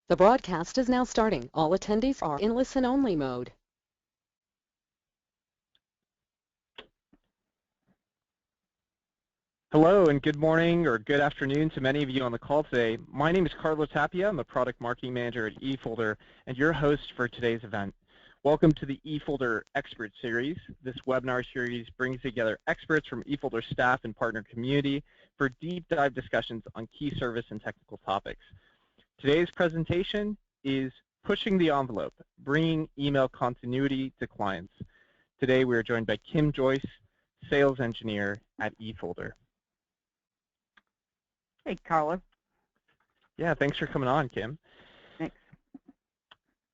The broadcast is now starting. All attendees are in listen-only mode. Hello and good morning or good afternoon to many of you on the call today. My name is Carlos Tapia. I'm a product marketing manager at eFolder and your host for today's event. Welcome to the eFolder Expert Series. This webinar series brings together experts from eFolder staff and partner community for deep dive discussions on key service and technical topics. Today's presentation is Pushing the Envelope, Bringing Email Continuity to Clients. Today we are joined by Kim Joyce, Sales Engineer at eFolder. Hey, Carla. Yeah, thanks for coming on, Kim. Thanks.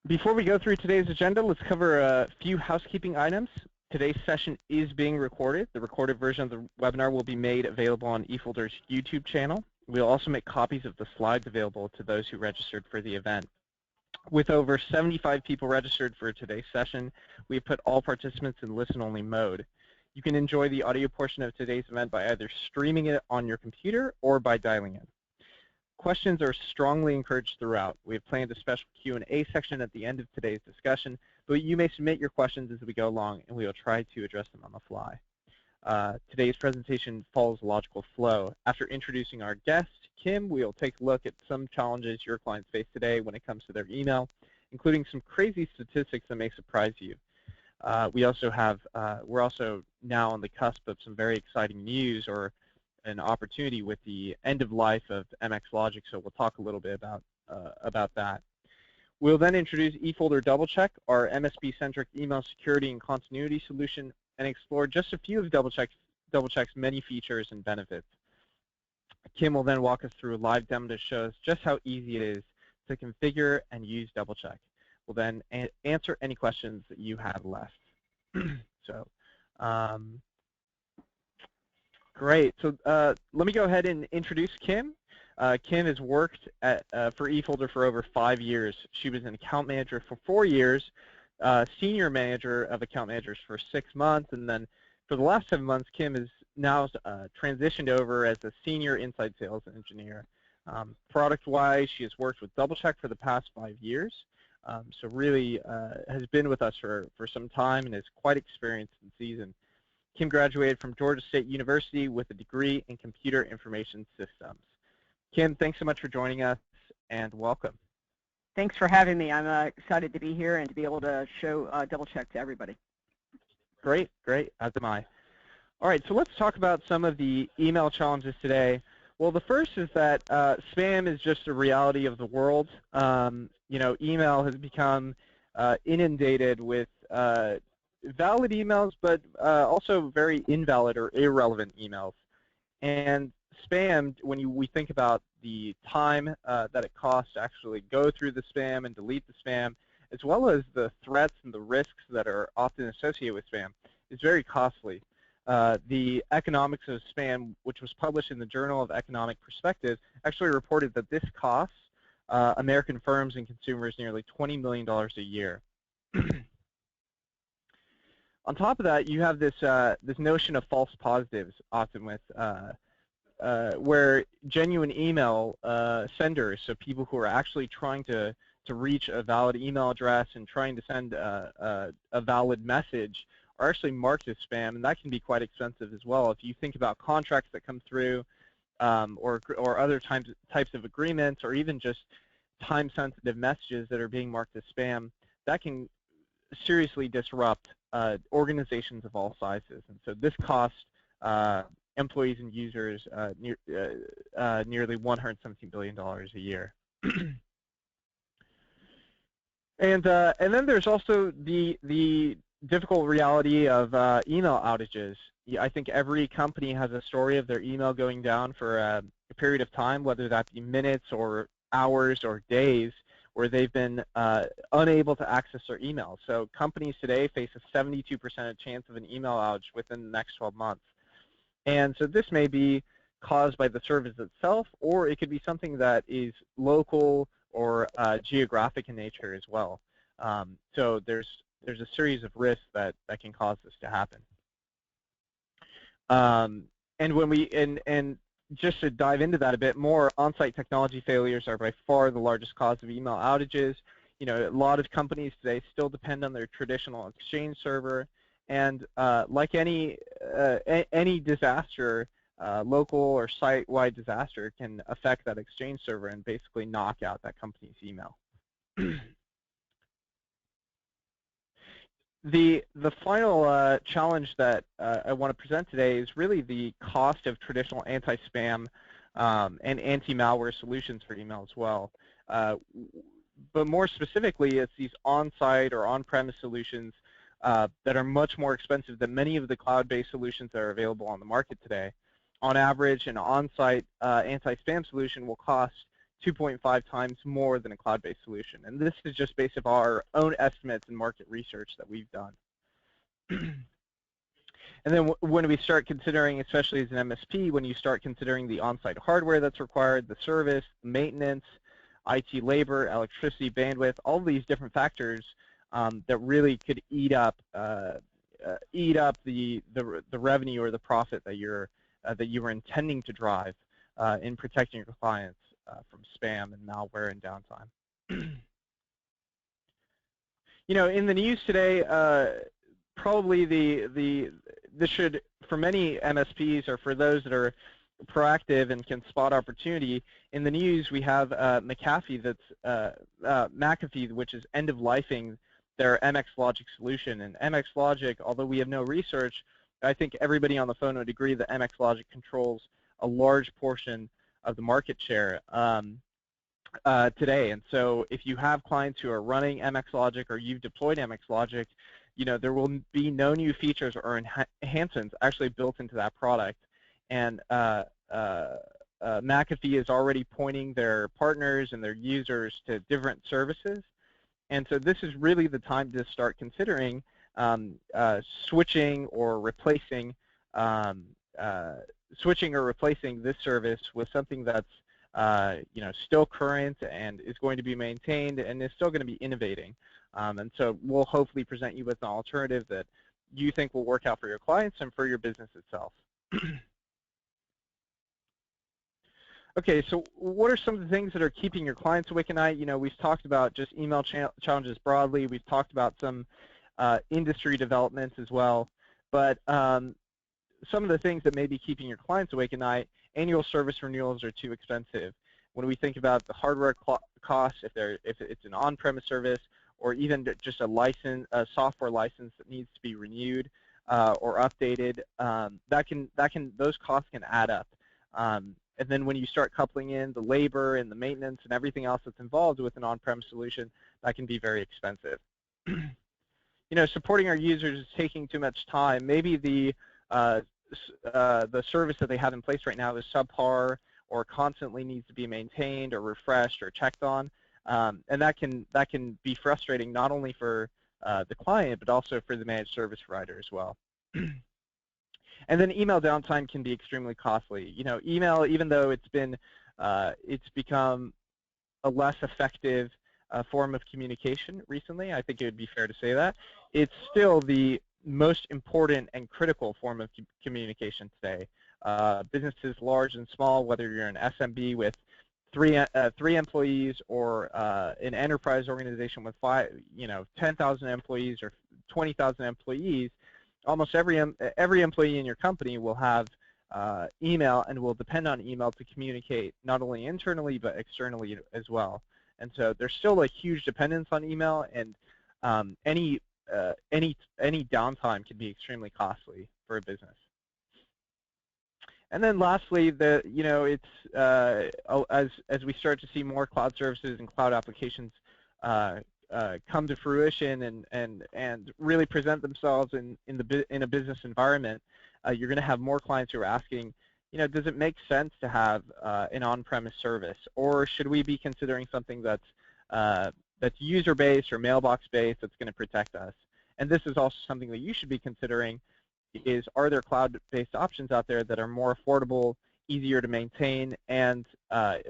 Before we go through today's agenda, let's cover a few housekeeping items. Today's session is being recorded. The recorded version of the webinar will be made available on eFolder's YouTube channel. We'll also make copies of the slides available to those who registered for the event. With over 75 people registered for today's session, we've put all participants in listen-only mode. You can enjoy the audio portion of today's event by either streaming it on your computer or by dialing in. Questions are strongly encouraged throughout. We have planned a special Q&A section at the end of today's discussion, but you may submit your questions as we go along, and we will try to address them on the fly. Today's presentation follows a logical flow. After introducing our guest, Kim, we'll take a look at some challenges your clients face today when it comes to their email, including some crazy statistics that may surprise you. We're also now on the cusp of some very exciting news or an opportunity with the end of life of MX Logic, so we'll talk a little bit about that. We'll then introduce eFolder DoubleCheck, our MSP-centric email security and continuity solution, and explore just a few of DoubleCheck's many features and benefits. Kim will then walk us through a live demo to show us just how easy it is to configure and use DoubleCheck. We'll then answer any questions that you have left. Great. So let me go ahead and introduce Kim. Kim has worked for eFolder for over 5 years. She was an account manager for 4 years, senior manager of account managers for 6 months, and then for the last 7 months, Kim is now transitioned over as a senior inside sales engineer. Product-wise, she has worked with DoubleCheck for the past 5 years. So really has been with us for some time and is quite experienced and seasoned. Kim graduated from Georgia State University with a degree in computer information systems. Kim, thanks so much for joining us and welcome. Thanks for having me. I'm excited to be here and to be able to show DoubleCheck to everybody. Great, great, as am I. All right, so let's talk about some of the email challenges today. Well, the first is that spam is just a reality of the world. You know, email has become inundated with valid emails, but also very invalid or irrelevant emails. And spam, when we think about the time that it costs to actually go through the spam and delete the spam, as well as the threats and the risks that are often associated with spam, is very costly. The economics of spam, which was published in the Journal of Economic Perspectives, actually reported that this costs American firms and consumers nearly $20 million a year. On top of that, you have this this notion of false positives, often with where genuine email senders, so people who are actually trying to reach a valid email address and trying to send a valid message, are actually marked as spam, and that can be quite expensive as well. If you think about contracts that come through, or other types of agreements, or even just time-sensitive messages that are being marked as spam, that can seriously disrupt organizations of all sizes. And so this costs employees and users nearly $117 billion a year. And then there's also the difficult reality of email outages. I think every company has a story of their email going down for a period of time, whether that be minutes or hours or days, where they've been unable to access their email. So companies today face a 72% chance of an email outage within the next 12 months. And so this may be caused by the service itself, or it could be something that is local or geographic in nature as well. So there's a series of risks that can cause this to happen. And when we just to dive into that a bit more, on-site technology failures are by far the largest cause of email outages. You know, a lot of companies today still depend on their traditional Exchange server, and like any disaster, local or site-wide disaster can affect that Exchange server and basically knock out that company's email. The final challenge that I want to present today is really the cost of traditional anti-spam and anti-malware solutions for email as well. But more specifically, it's these on-site or on-premise solutions that are much more expensive than many of the cloud-based solutions that are available on the market today. On average, an on-site anti-spam solution will cost 2.5 times more than a cloud-based solution. And this is just based on our own estimates and market research that we've done. And then when we start considering, especially as an MSP, when you start considering the on-site hardware that's required, the service, maintenance, IT labor, electricity, bandwidth, all of these different factors that really could eat up the revenue or the profit that you were intending to drive in protecting your clients from spam and malware and downtime. You know, in the news today, probably this should, for many MSPs or for those that are proactive and can spot opportunity, in the news we have McAfee, McAfee, which is end-of-lifing their MX Logic solution. And MX Logic, although we have no research, I think everybody on the phone would agree that MX Logic controls a large portion of the market share today. And so if you have clients who are running MX Logic or you've deployed MX Logic, you know, there will be no new features or enhancements actually built into that product. And McAfee is already pointing their partners and their users to different services. And so this is really the time to start considering switching or replacing this service with something that's you know, still current and is going to be maintained and is still going to be innovating. And so we'll hopefully present you with an alternative that you think will work out for your clients and for your business itself. Okay, so what are some of the things that are keeping your clients awake at night? You know, we've talked about just email challenges broadly. We've talked about some industry developments as well. But some of the things that may be keeping your clients awake at night, annual service renewals are too expensive. When we think about the hardware costs, if it's an on-premise service, or even just a software license that needs to be renewed or updated, those costs can add up. And then when you start coupling in the labor and the maintenance and everything else that's involved with an on-premise solution, that can be very expensive. You know, supporting our users is taking too much time. Maybe the service that they have in place right now is subpar or constantly needs to be maintained or refreshed or checked on, and that can be frustrating not only for the client but also for the managed service provider as well. And then email downtime can be extremely costly. You know, email, even though it's become a less effective form of communication recently, I think it would be fair to say that, it's still the most important and critical form of communication today. Businesses large and small, whether you're an SMB with three employees or an enterprise organization with 10,000 employees or 20,000 employees, almost every employee in your company will have email and will depend on email to communicate not only internally but externally as well. And so there's still a huge dependence on email, and any downtime can be extremely costly for a business. And then lastly, it's as we start to see more cloud services and cloud applications come to fruition and really present themselves in a business environment, you're going to have more clients who are asking, you know, does it make sense to have an on-premise service, or should we be considering something that's user-based or mailbox-based that's going to protect us? And this is also something that you should be considering: is, are there cloud-based options out there that are more affordable, easier to maintain, and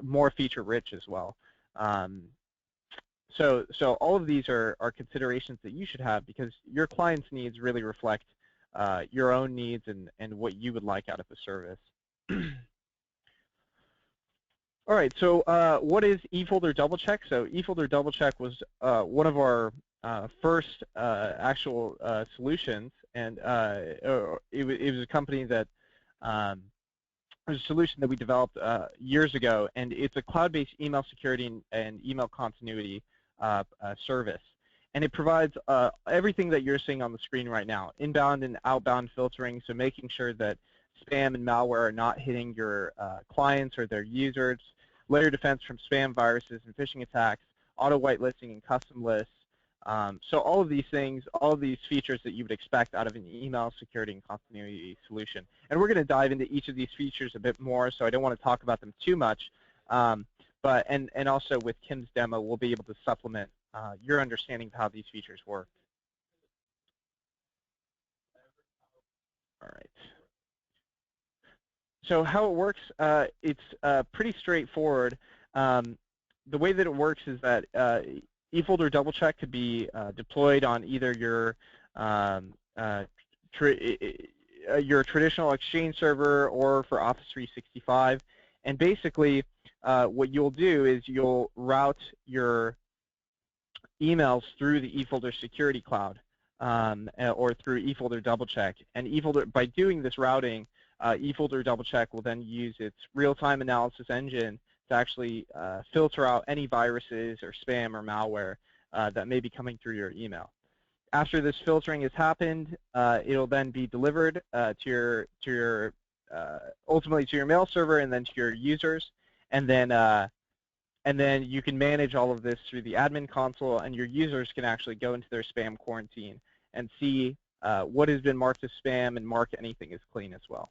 more feature-rich as well? So all of these are considerations that you should have, because your clients' needs really reflect your own needs and what you would like out of the service. All right, so what is eFolder DoubleCheck? So eFolder DoubleCheck was one of our first actual solutions, and it was a company that it was a solution that we developed years ago, and it's a cloud-based email security and email continuity service. And it provides everything that you're seeing on the screen right now, inbound and outbound filtering, so making sure that spam and malware are not hitting your clients or their users, layer defense from spam viruses and phishing attacks, auto whitelisting and custom lists. So all of these things, all of these features that you would expect out of an email security and continuity solution. And we're going to dive into each of these features a bit more, so I don't want to talk about them too much. And also with Kim's demo, we'll be able to supplement your understanding of how these features work. All right. So how it works, it's pretty straightforward. The way that it works is that eFolder DoubleCheck could be deployed on either your traditional Exchange server or for Office 365. And basically, what you'll do is you'll route your emails through the eFolder Security Cloud or through eFolder DoubleCheck. And eFolder, by doing this routing, eFolder DoubleCheck will then use its real-time analysis engine to actually filter out any viruses or spam or malware that may be coming through your email. After this filtering has happened, it'll then be delivered to your ultimately to your mail server and then to your users, and then you can manage all of this through the admin console, and your users can actually go into their spam quarantine and see what has been marked as spam and mark anything as clean as well.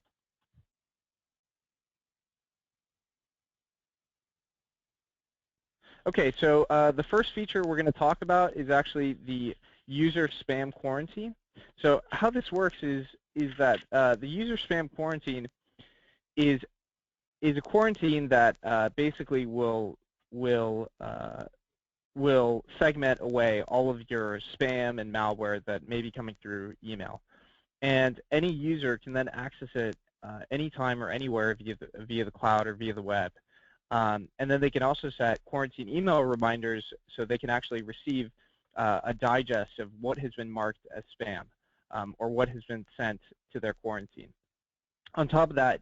Okay, so the first feature we're going to talk about is actually the user spam quarantine. So how this works is that the user spam quarantine is a quarantine that basically will segment away all of your spam and malware that may be coming through email. And any user can then access it anytime or anywhere via the cloud or via the web. And then they can also set quarantine email reminders so they can actually receive a digest of what has been marked as spam or what has been sent to their quarantine. On top of that,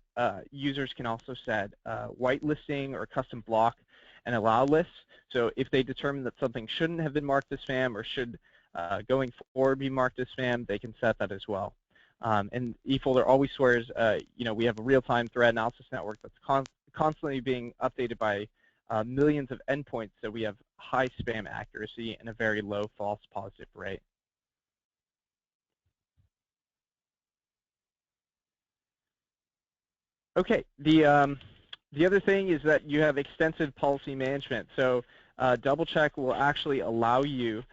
users can also set whitelisting or custom block and allow lists. So if they determine that something shouldn't have been marked as spam or should going forward be marked as spam, they can set that as well. And eFolder always swears, we have a real-time threat analysis network that's constantly being updated by millions of endpoints, so we have high spam accuracy and a very low false positive rate. Okay, the other thing is that you have extensive policy management. So DoubleCheck will actually allow you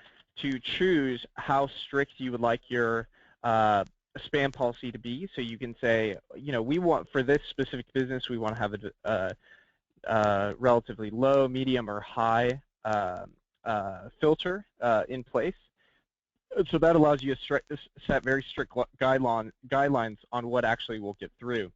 to choose how strict you would like your spam policy to be. So you can say, we want, for this specific business, we want to have a relatively low, medium, or high filter in place. So that allows you to set very strict guidelines on what actually will get through.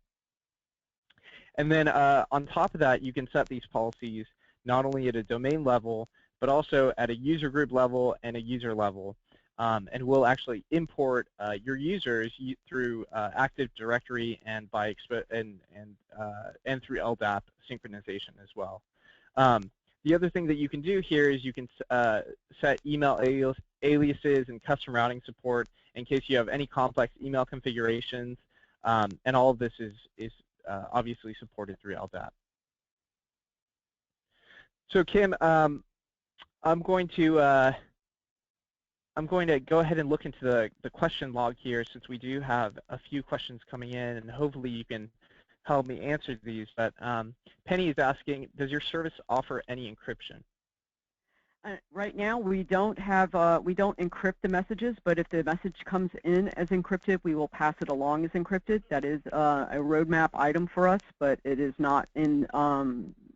And then on top of that, you can set these policies not only at a domain level, but also at a user group level and a user level. And we'll actually import your users through Active Directory and through LDAP synchronization as well. The other thing that you can do here is you can set email aliases and custom routing support in case you have any complex email configurations, and all of this is obviously supported through LDAP. So Kim, I'm going to go ahead and look into the question log here, since we do have a few questions coming in, and hopefully you can help me answer these. But Penny is asking, does your service offer any encryption? Right now, we don't encrypt the messages, but if the message comes in as encrypted, we will pass it along as encrypted. That is a roadmap item for us, but it is not in.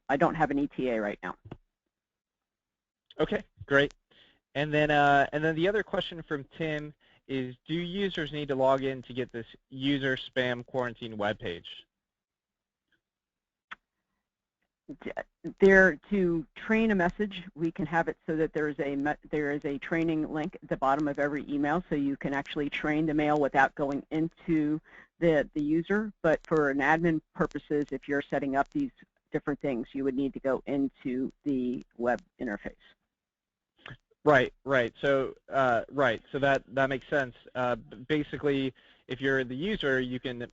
I don't have an ETA right now. Okay, great. And then the other question from Tim is, do users need to log in to get this user spam quarantine webpage? There, to train a message, we can have it so that there is a training link at the bottom of every email, so you can actually train the mail without going into the user. But for an admin purposes, if you're setting up these different things, you would need to go into the web interface. Right. So that makes sense. Basically, if you're the user, you can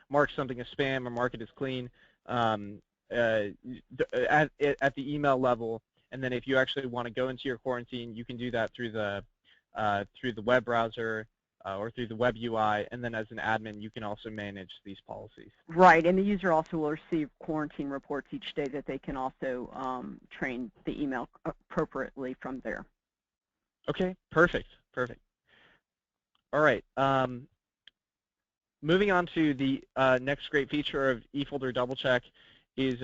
mark something as spam or mark it as clean at the email level, and then if you actually want to go into your quarantine, you can do that through the web browser or through the web UI, and then as an admin, you can also manage these policies. Right, and the user also will receive quarantine reports each day that they can also train the email appropriately from there. Okay, perfect. All right. Moving on to the next great feature of eFolder DoubleCheck is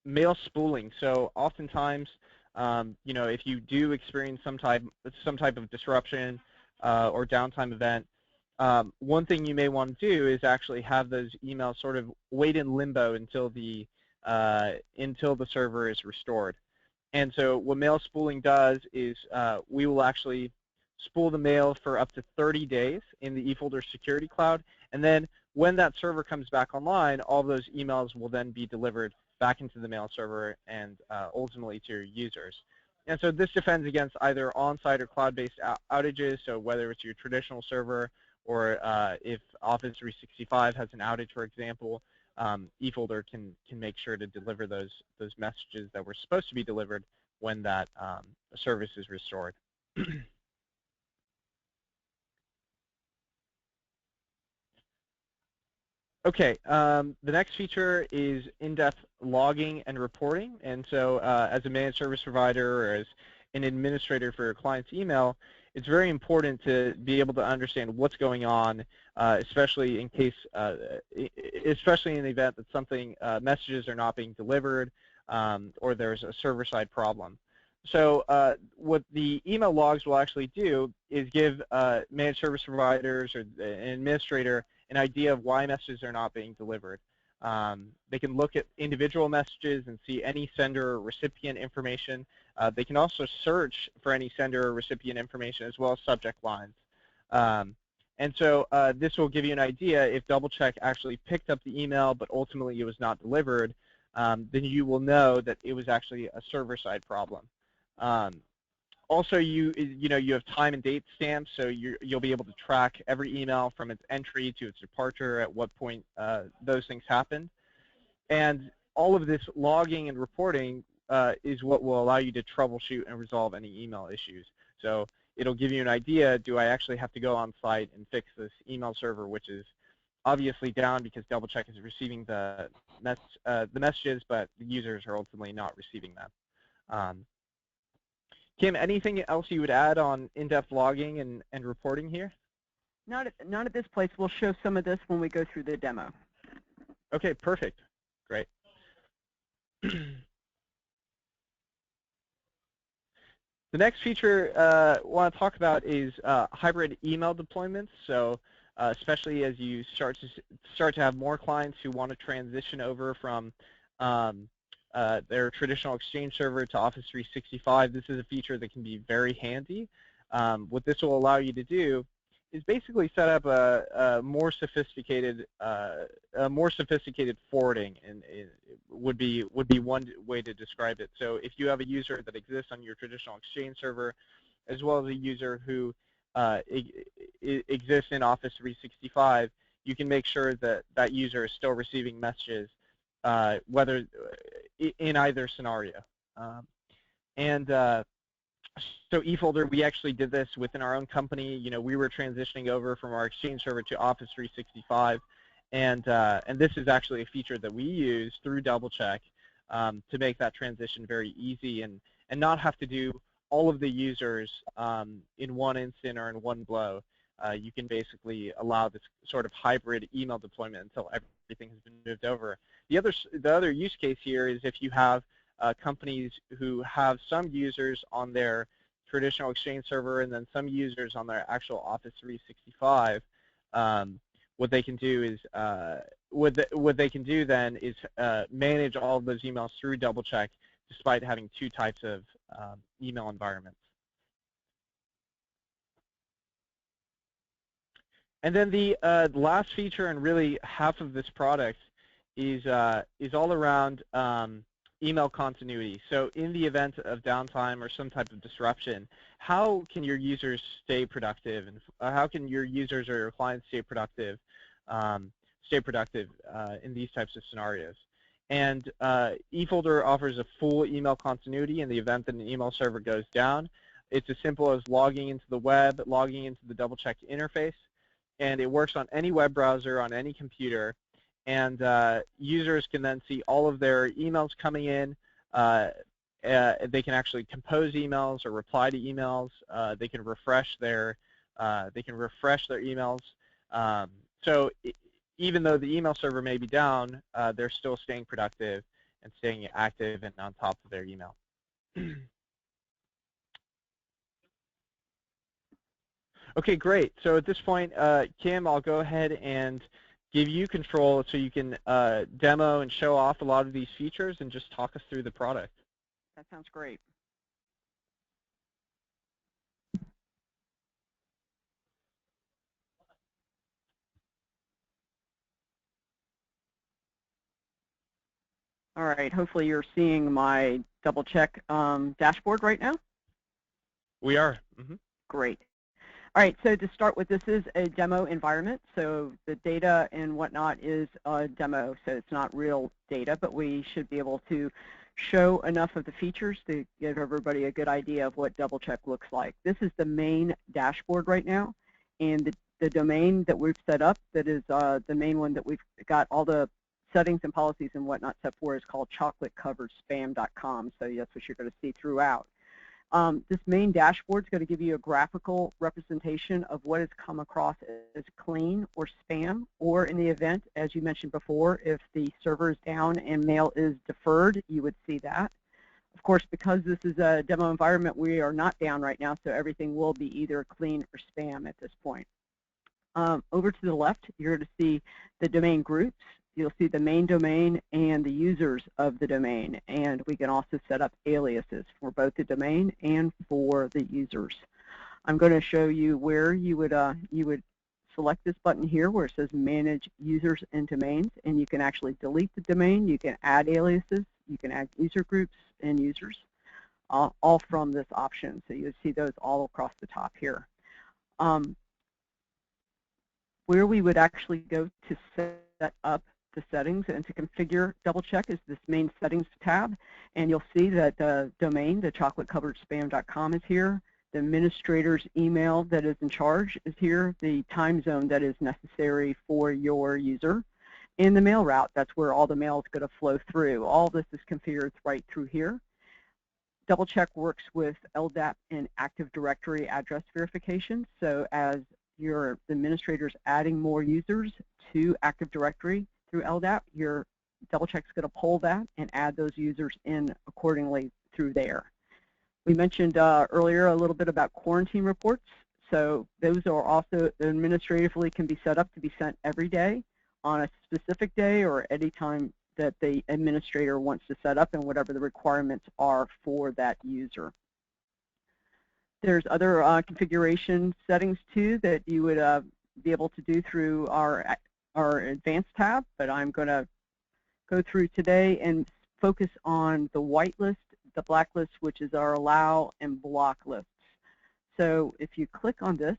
mail spooling. So oftentimes, if you do experience some type of disruption or downtime event, one thing you may want to do is actually have those emails sort of wait in limbo until the server is restored. And so what mail spooling does is we will actually spool the mail for up to 30 days in the eFolder Security Cloud, and then when that server comes back online, all those emails will then be delivered back into the mail server and ultimately to your users. And so this defends against either on-site or cloud-based outages, so whether it's your traditional server or if Office 365 has an outage, for example, eFolder can make sure to deliver those messages that were supposed to be delivered when that service is restored. Okay, the next feature is in-depth logging and reporting. And so as a managed service provider or as an administrator for your client's email, it's very important to be able to understand what's going on, especially in case, especially in the event that something, messages are not being delivered or there's a server-side problem. So what the email logs will actually do is give managed service providers or an administrator an idea of why messages are not being delivered. They can look at individual messages and see any sender or recipient information. They can also search for any sender or recipient information as well as subject lines. And so this will give you an idea if DoubleCheck actually picked up the email but ultimately it was not delivered, then you will know that it was actually a server-side problem. Also, you have time and date stamps, so you'll be able to track every email from its entry to its departure, at what point those things happened. And all of this logging and reporting is what will allow you to troubleshoot and resolve any email issues. So it'll give you an idea, do I actually have to go on site and fix this email server, which is obviously down because DoubleCheck is receiving the messages, but the users are ultimately not receiving them. Kim, anything else you would add on in-depth logging and reporting here? Not at this place. We'll show some of this when we go through the demo. Okay, perfect. Great. The next feature I want to talk about is hybrid email deployments. So especially as you start to have more clients who want to transition over from their traditional Exchange server to Office 365, this is a feature that can be very handy. What this will allow you to do is basically set up a more sophisticated forwarding, and it would be one way to describe it. So if you have a user that exists on your traditional Exchange server, as well as a user who exists in Office 365, you can make sure that that user is still receiving messages, whether in either scenario. So eFolder, we actually did this within our own company. We were transitioning over from our Exchange server to Office 365, and this is actually a feature that we use through DoubleCheck to make that transition very easy and not have to do all of the users in one instant or in one blow. You can basically allow this sort of hybrid email deployment until everything has been moved over. The other use case here is if you have companies who have some users on their traditional Exchange server and then some users on their actual Office 365. what they can do is manage all of those emails through DoubleCheck, despite having two types of email environments. And then the last feature, and really half of this product, is all around email continuity. So in the event of downtime or some type of disruption, how can your users stay productive, and how can your users or your clients stay productive in these types of scenarios? And eFolder offers a full email continuity in the event that an email server goes down. It's as simple as logging into the web, logging into the DoubleCheck interface, and it works on any web browser, on any computer, and users can then see all of their emails coming in. They can actually compose emails or reply to emails. They can refresh their emails. So even though the email server may be down, they're still staying productive and staying active and on top of their email. Okay, great. So at this point, Kim, I'll go ahead and give you control so you can demo and show off a lot of these features and just talk us through the product. That sounds great. All right, hopefully you're seeing my DoubleCheck dashboard right now. We are. Mm-hmm. Great. All right, so to start with, this is a demo environment, so the data and whatnot is a demo, so it's not real data, but we should be able to show enough of the features to give everybody a good idea of what DoubleCheck looks like. This is the main dashboard right now, and the domain that we've set up, that is the main one that we've got all the settings and policies and whatnot set for, is called chocolatecoveredspam.com, so that's what you're going to see throughout. This main dashboard is going to give you a graphical representation of what has come across as clean or spam, or in the event, as you mentioned before, if the server is down and mail is deferred, you would see that. Of course, because this is a demo environment, we are not down right now, so everything will be either clean or spam at this point. Over to the left, you're going to see the domain groups. You'll see the main domain and the users of the domain, and we can also set up aliases for both the domain and for the users. I'm going to show you where you would select this button here where it says Manage Users and Domains, and you can actually delete the domain, you can add aliases, you can add user groups and users, all from this option. So you'll see those all across the top here. Where we would actually go to set up the settings and to configure DoubleCheck is this main settings tab, and you'll see that the domain, the chocolatecoveredspam.com, is here. The administrator's email that is in charge is here. The time zone that is necessary for your user, and the mail route. That's where all the mail is going to flow through. All this is configured right through here. DoubleCheck works with LDAP and Active Directory address verification. So as your administrator's adding more users to Active Directory through LDAP, your DoubleCheck's going to pull that and add those users in accordingly through there. We mentioned earlier a little bit about quarantine reports. So those are also administratively can be set up to be sent every day, on a specific day, or any time that the administrator wants to set up, and whatever the requirements are for that user. There's other configuration settings too that you would be able to do through our advanced tab, but I'm going to go through today and focus on the whitelist, the blacklist, which is our allow and block lists. So if you click on this,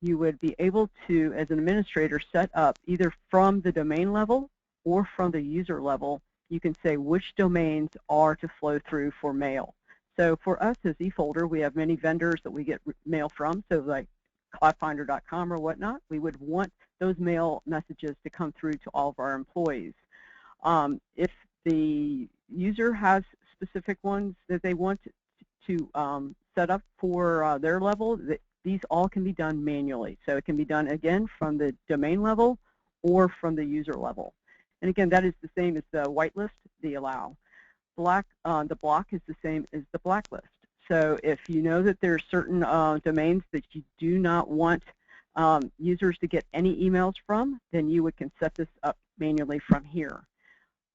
you would be able to, as an administrator, set up either from the domain level or from the user level. You can say which domains are to flow through for mail. So for us as eFolder, we have many vendors that we get mail from, so like cloudfinder.com or whatnot. We would want those mail messages to come through to all of our employees. If the user has specific ones that they want to set up for their level, these all can be done manually. So it can be done, again, from the domain level or from the user level. And again, that is the same as the whitelist, the allow. The block is the same as the blacklist. So if you know that there are certain domains that you do not want users to get any emails from, then you can set this up manually from here.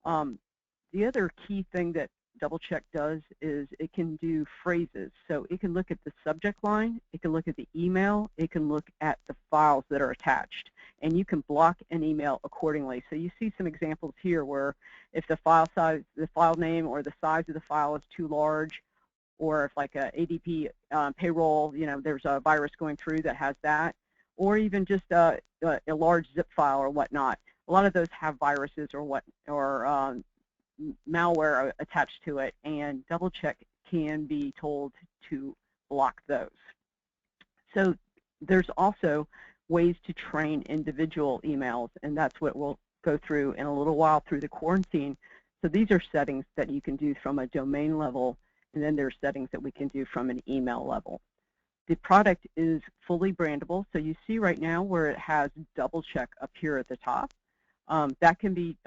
The other key thing that DoubleCheck does is it can do phrases. So it can look at the subject line, it can look at the email, it can look at the files that are attached, and you can block an email accordingly. So you see some examples here where if the file size, the file name or the size of the file is too large, or if like a ADP payroll, there's a virus going through that has that, or even just a large zip file or whatnot. A lot of those have viruses or malware attached to it, and DoubleCheck can be told to block those. So there's also ways to train individual emails, and that's what we'll go through in a little while through the quarantine. So these are settings that you can do from a domain level, and then there's settings that we can do from an email level. The product is fully brandable, so you see right now where it has DoubleCheck up here at the top. That can be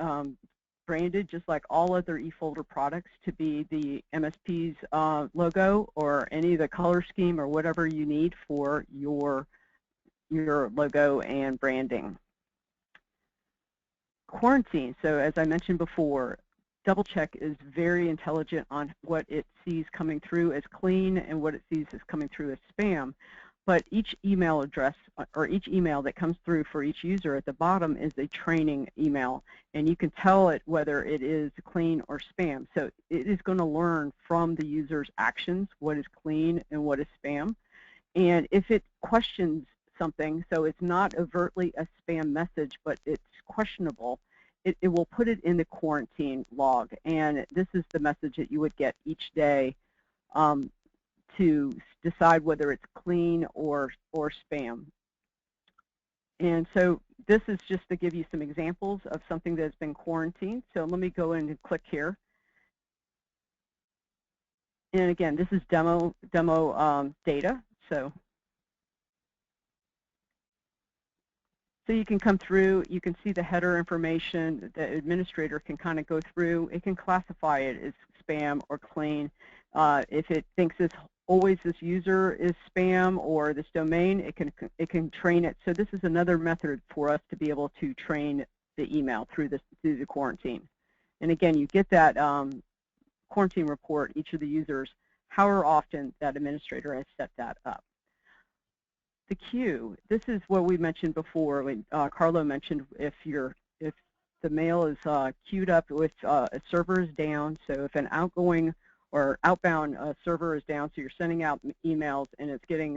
branded just like all other eFolder products to be the MSP's logo or any of the color scheme or whatever you need for your logo and branding. Quarantine, so as I mentioned before, DoubleCheck is very intelligent on what it sees coming through as clean and what it sees as coming through as spam. But each email address or each email that comes through for each user at the bottom is a training email, and you can tell it whether it is clean or spam. So it is going to learn from the user's actions what is clean and what is spam. And if it questions something, so it's not overtly a spam message, but it's questionable, it will put it in the quarantine log. And this is the message that you would get each day to decide whether it's clean or spam. And so this is just to give you some examples of something that's been quarantined. So let me go in and click here. And again, this is demo data. So you can come through, you can see the header information. The administrator can kind of go through. It can classify it as spam or clean. If it thinks this user is spam or this domain, it can train it. So this is another method for us to be able to train the email through the quarantine. And again, you get that quarantine report, each of the users, however often that administrator has set that up. The queue, this is what we mentioned before. When Carlo mentioned if the mail is queued up with a server is down, so if an outgoing or outbound server is down, so you're sending out emails and it's getting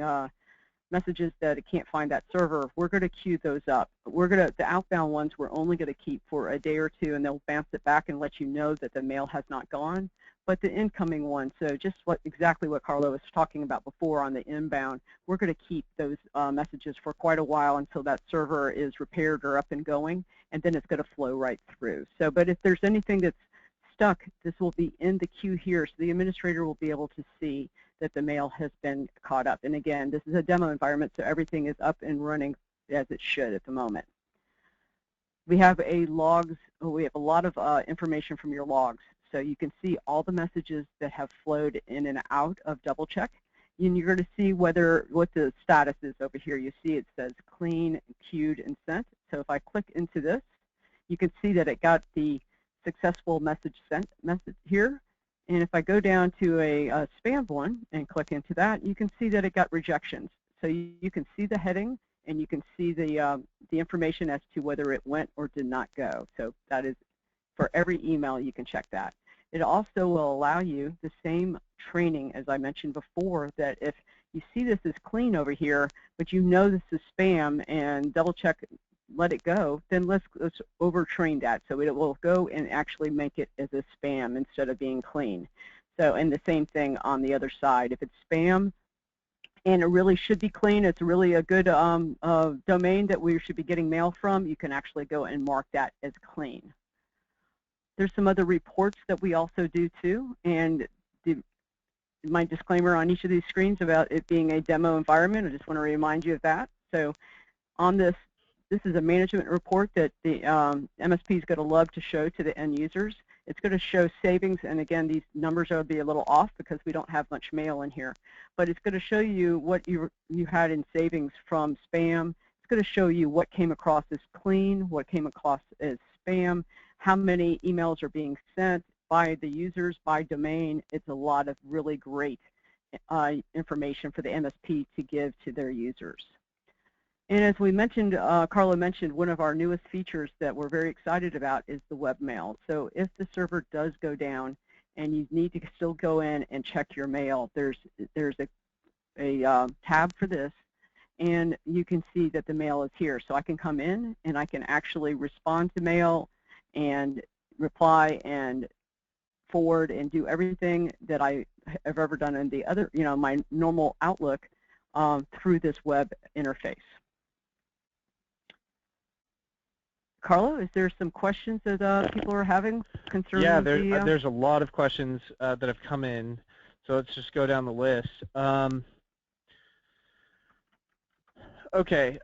messages that it can't find that server, we're going to queue those up. The outbound ones we're only going to keep for a day or two, and they'll bounce it back and let you know that the mail has not gone. But the incoming one, so just exactly what Carlo was talking about before on the inbound, we're going to keep those messages for quite a while until that server is repaired or up and going, and then it's going to flow right through. So, but if there's anything that's stuck, this will be in the queue here, so the administrator will be able to see that the mail has been caught up. And again, this is a demo environment, so everything is up and running as it should at the moment. We have a lot of information from your logs. So you can see all the messages that have flowed in and out of DoubleCheck. And you're going to see what the status is over here. You see it says clean, queued, and sent. So if I click into this, you can see that it got the successful message sent message here. And if I go down to a spam one and click into that, you can see that it got rejections. So you can see the heading, and you can see the information as to whether it went or did not go. So that is for every email, you can check that. It also will allow you the same training as I mentioned before, that if you see this as clean over here, but you know this is spam and DoubleCheck let it go, then let's overtrain that. So it will go and actually make it as a spam instead of being clean. So, and the same thing on the other side. If it's spam and it really should be clean, it's really a good domain that we should be getting mail from, you can actually go and mark that as clean. There's some other reports that we also do too, and my disclaimer on each of these screens about it being a demo environment, I just want to remind you of that. So on this is a management report that the MSP is going to love to show to the end users. It's going to show savings, and again, these numbers will be a little off because we don't have much mail in here, but it's going to show you what you had in savings from spam going to show you what came across as clean, what came across as spam, how many emails are being sent by the users, by domain. It's a lot of really great information for the MSP to give to their users. And as we mentioned, Carla mentioned, one of our newest features that we're very excited about is the webmail. So if the server does go down and you need to still go in and check your mail, there's a tab for this, and you can see that the mail is here. So I can come in and I can actually respond to mail and reply and forward and do everything that I have ever done in the other, my normal Outlook through this web interface. Carlo, is there some questions that people are having concerning there's a lot of questions that have come in, so let's just go down the list. Okay,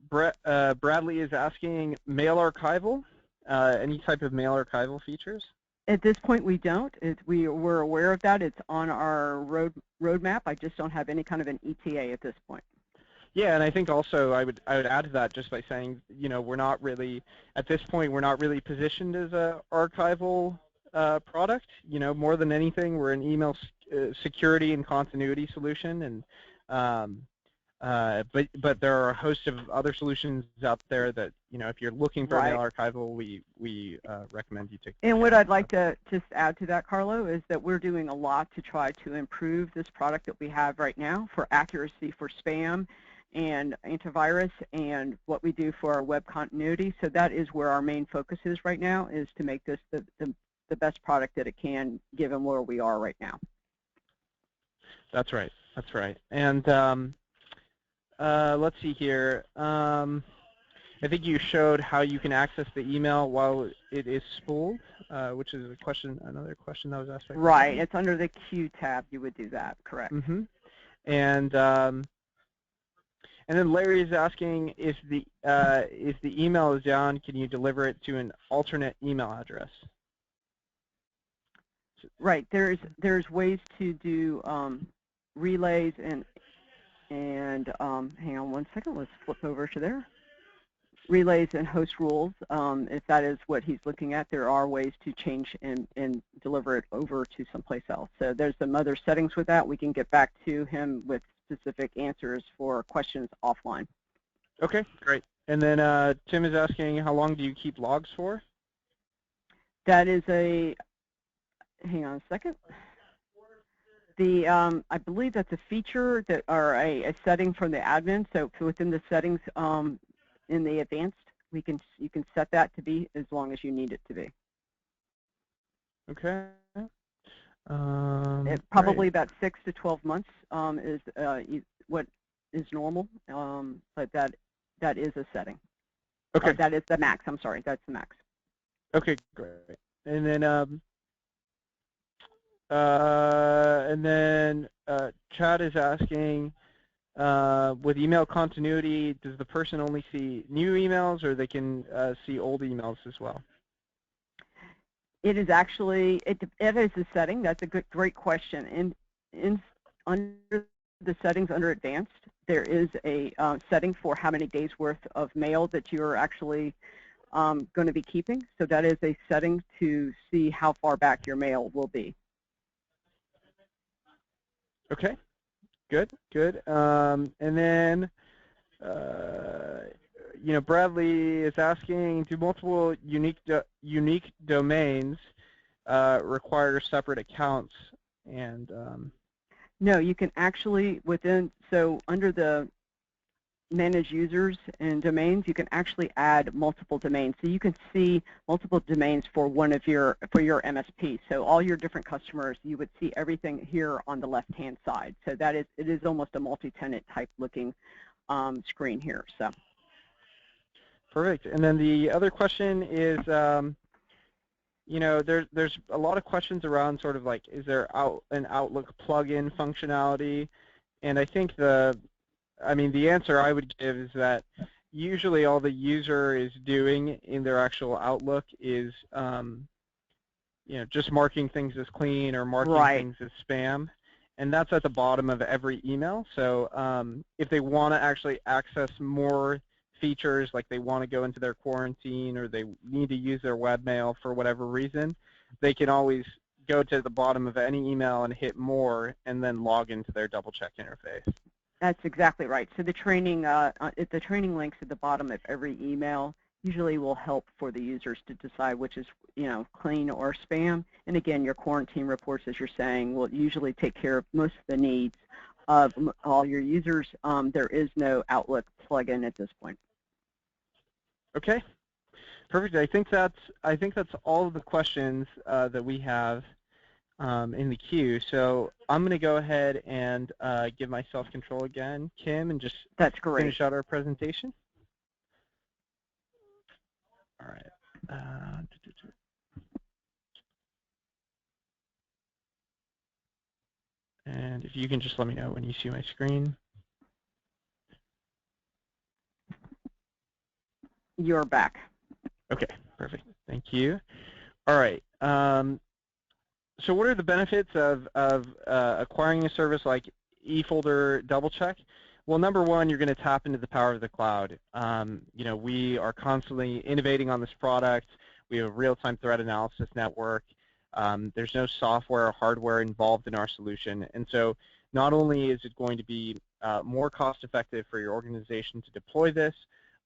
Bradley is asking mail archival, any type of mail archival features? At this point, we don't. We're aware of that. It's on our roadmap. I just don't have any kind of an ETA at this point. Yeah, and I think also I would add to that just by saying, we're not really, at this point, we're not really positioned as a archival product. More than anything, we're an email security and continuity solution, and but there are a host of other solutions out there that, if you're looking for mail archival, we recommend you take. And what I'd like to just add to that, Carlo, is that we're doing a lot to try to improve this product that we have right now for accuracy for spam and antivirus, and what we do for our web continuity. So that is where our main focus is right now, is to make this the best product that it can, given where we are right now. That's right. That's right. And let's see here. I think you showed how you can access the email while it is spooled, which is another question that was asked. Right. It's under the Q tab. You would do that. Correct. Mm-hmm. And then Larry is asking, if the email is down, can you deliver it to an alternate email address? Right. There's ways to do relays and hang on one second. Let's flip over to there. Relays and host rules. If that is what he's looking at, there are ways to change and deliver it over to someplace else. So there's some other settings with that. We can get back to him with specific answers for questions offline. Okay, great. And then Tim is asking, how long do you keep logs for? That is hang on a second. I believe that's a feature or a setting from the admin. So within the settings in the advanced, you can set that to be as long as you need it to be. Okay. Probably about 6 to 12 months is what is normal, but that is a setting. Okay. That is the max. I'm sorry, that's the max. Okay, great. And then Chad is asking, with email continuity, does the person only see new emails, or they can see old emails as well? It is actually, it is a setting. That's a great question. Under the settings under advanced, there is a setting for how many days worth of mail that you're actually going to be keeping. So that is a setting to see how far back your mail will be. Okay, good. And then, Bradley is asking, do multiple unique domains require separate accounts? And no, you can actually so under the manage users and domains, you can actually add multiple domains. So you can see multiple domains for your MSP. So all your different customers, you would see everything here on the left-hand side. So it is almost a multi-tenant type looking screen here. So. Perfect. And then the other question is, there's a lot of questions around sort of like, is there an Outlook plugin functionality? And I think the answer I would give is that usually all the user is doing in their actual Outlook is, just marking things as clean or marking things as spam. and that's at the bottom of every email. So if they want to actually access more features, like they want to go into their quarantine or they need to use their webmail for whatever reason, they can always go to the bottom of any email and hit more and then log into their DoubleCheck interface. That's exactly right. So the training links at the bottom of every email usually will help for the users to decide which is, clean or spam. And again, your quarantine reports, as you're saying, will usually take care of most of the needs of all your users. There is no Outlook plugin at this point. Okay, perfect. I think that's all of the questions that we have in the queue. So I'm going to go ahead and give myself control again, Kim, and just finish out our presentation. All right. And if you can just let me know when you see my screen. You're back. Okay, perfect. Thank you. All right. So what are the benefits of acquiring a service like eFolder DoubleCheck? Well, number one, you're going to tap into the power of the cloud. We are constantly innovating on this product. We have a real-time threat analysis network. There's no software or hardware involved in our solution. And so not only is it going to be more cost-effective for your organization to deploy this,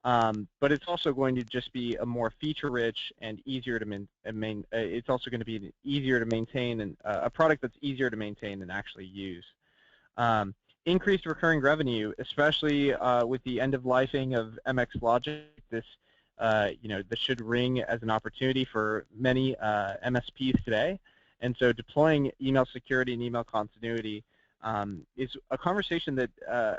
but it's also going to just be a more feature-rich and easier to it's also going to be easier to maintain and a product that's easier to maintain and actually use. Increased recurring revenue, especially with the end-of-lifing of MX Logic. This should ring as an opportunity for many MSPs today. And so deploying email security and email continuity is a conversation that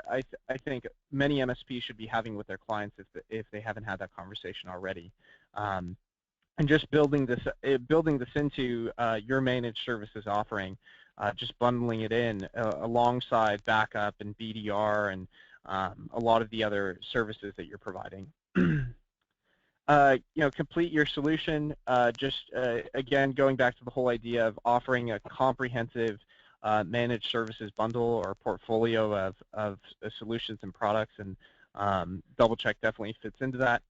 I think many MSPs should be having with their clients if they haven't had that conversation already. And just building this into your managed services offering, just bundling it in alongside backup and BDR and a lot of the other services that you're providing. Complete your solution. Again, going back to the whole idea of offering a comprehensive managed services bundle or portfolio of solutions and products, and DoubleCheck definitely fits into that.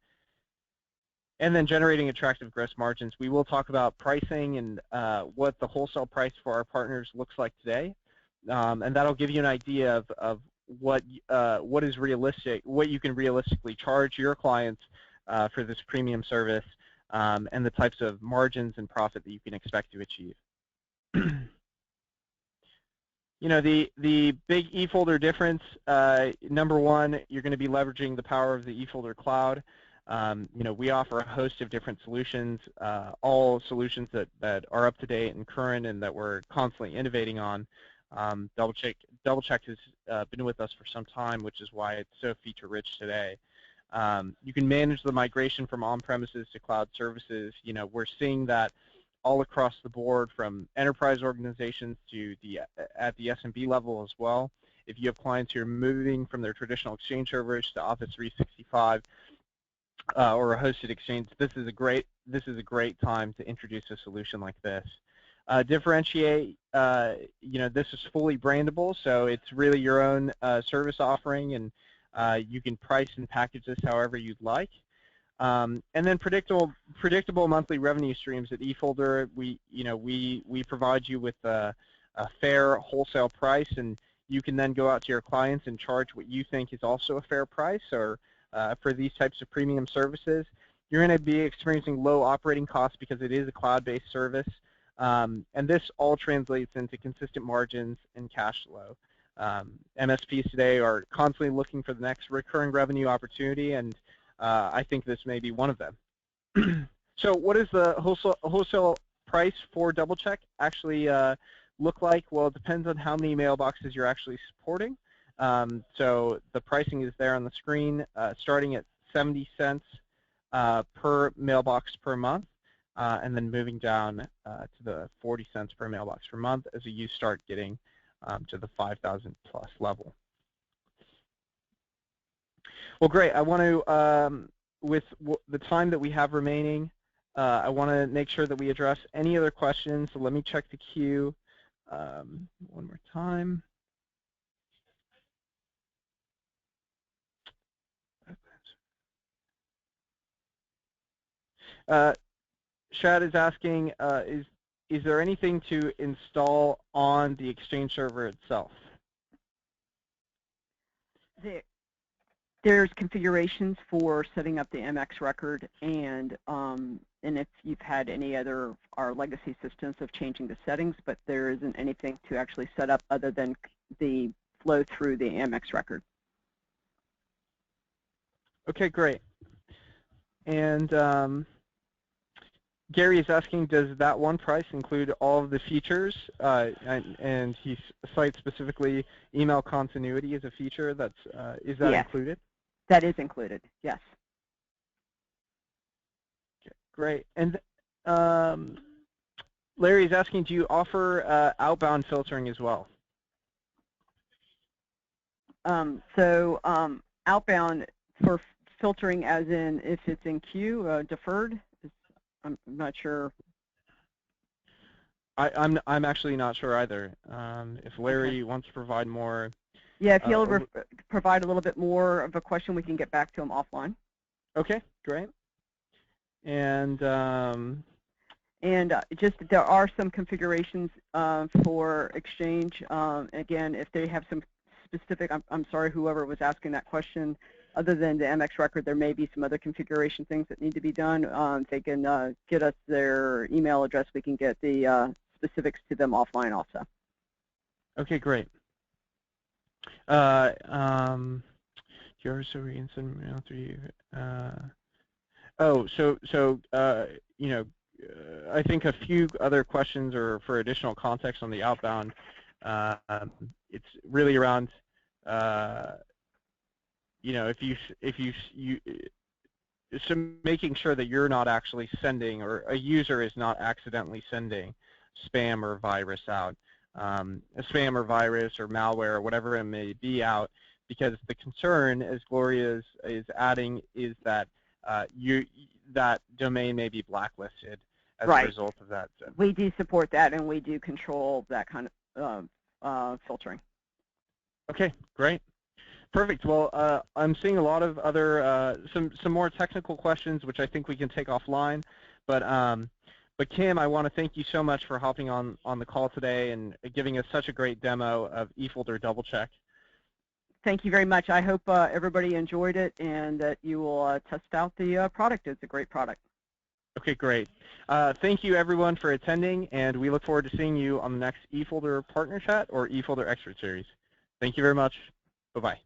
And then generating attractive gross margins. We will talk about pricing and what the wholesale price for our partners looks like today, and that'll give you an idea of what is realistic, what you can realistically charge your clients for this premium service, and the types of margins and profit that you can expect to achieve. The big eFolder difference, number one, you're going to be leveraging the power of the eFolder cloud. We offer a host of different solutions, all solutions that are up to date and current and that we're constantly innovating on. DoubleCheck has been with us for some time, which is why it's so feature-rich today. You can manage the migration from on-premises to cloud services. We're seeing that all across the board, from enterprise organizations to at the SMB level as well. If you have clients who are moving from their traditional Exchange servers to Office 365 or a hosted Exchange, this is a great time to introduce a solution like this. Differentiate. This is fully brandable, so it's really your own service offering, and you can price and package this however you'd like. And then predictable monthly revenue streams at eFolder. We provide you with a fair wholesale price, and you can then go out to your clients and charge what you think is also a fair price, or for these types of premium services. You're going to be experiencing low operating costs because it is a cloud-based service, and this all translates into consistent margins and cash flow. MSPs today are constantly looking for the next recurring revenue opportunity, and I think this may be one of them. So what does the wholesale price for DoubleCheck actually look like? Well, it depends on how many mailboxes you're actually supporting. So the pricing is there on the screen, starting at 70 cents per mailbox per month, and then moving down to the 40 cents per mailbox per month as you start getting to the 5,000 plus level. Well, great. I want to, with the time that we have remaining, I want to make sure that we address any other questions. So let me check the queue. one more time. Shad is asking, is there anything to install on the Exchange server itself? There's configurations for setting up the MX record, and if you've had any other our legacy systems of changing the settings, but there isn't anything to actually set up other than the flow through the MX record. Okay, great. And Gary is asking, does that one price include all of the features? And he cites specifically email continuity as a feature. Is that included? That is included, yes. Okay, great. And Larry is asking, do you offer outbound filtering as well? Outbound for filtering, as in if it's in queue, deferred. I'm not sure. I'm actually not sure either. If Larry wants to provide more. Yeah, if he'll provide a little bit more of a question, we can get back to him offline. Okay, great. And just there are some configurations for Exchange. Again, if they have some specific, I'm sorry, whoever was asking that question, other than the MX record, there may be some other configuration things that need to be done. If they can get us their email address, we can get the specifics to them offline also. Okay, great. Yours, so we can send mail to you. You know, I think a few other questions or for additional context on the outbound. It's really around. You know, so making sure that you're not actually sending, or a user is not accidentally sending spam or virus out, a spam or virus or malware or whatever it may be out, because the concern, as Gloria is adding, is that that domain may be blacklisted as a result of that. We do support that, and we do control that kind of filtering. Okay, great. Perfect. Well, I'm seeing a lot of other some more technical questions, which I think we can take offline. But Kim, I want to thank you so much for hopping on the call today and giving us such a great demo of eFolder DoubleCheck. Thank you very much. I hope everybody enjoyed it and that you will test out the product. It's a great product. Okay, great. Thank you, everyone, for attending, and we look forward to seeing you on the next eFolder Partner Chat or eFolder Expert Series. Thank you very much. Bye-bye.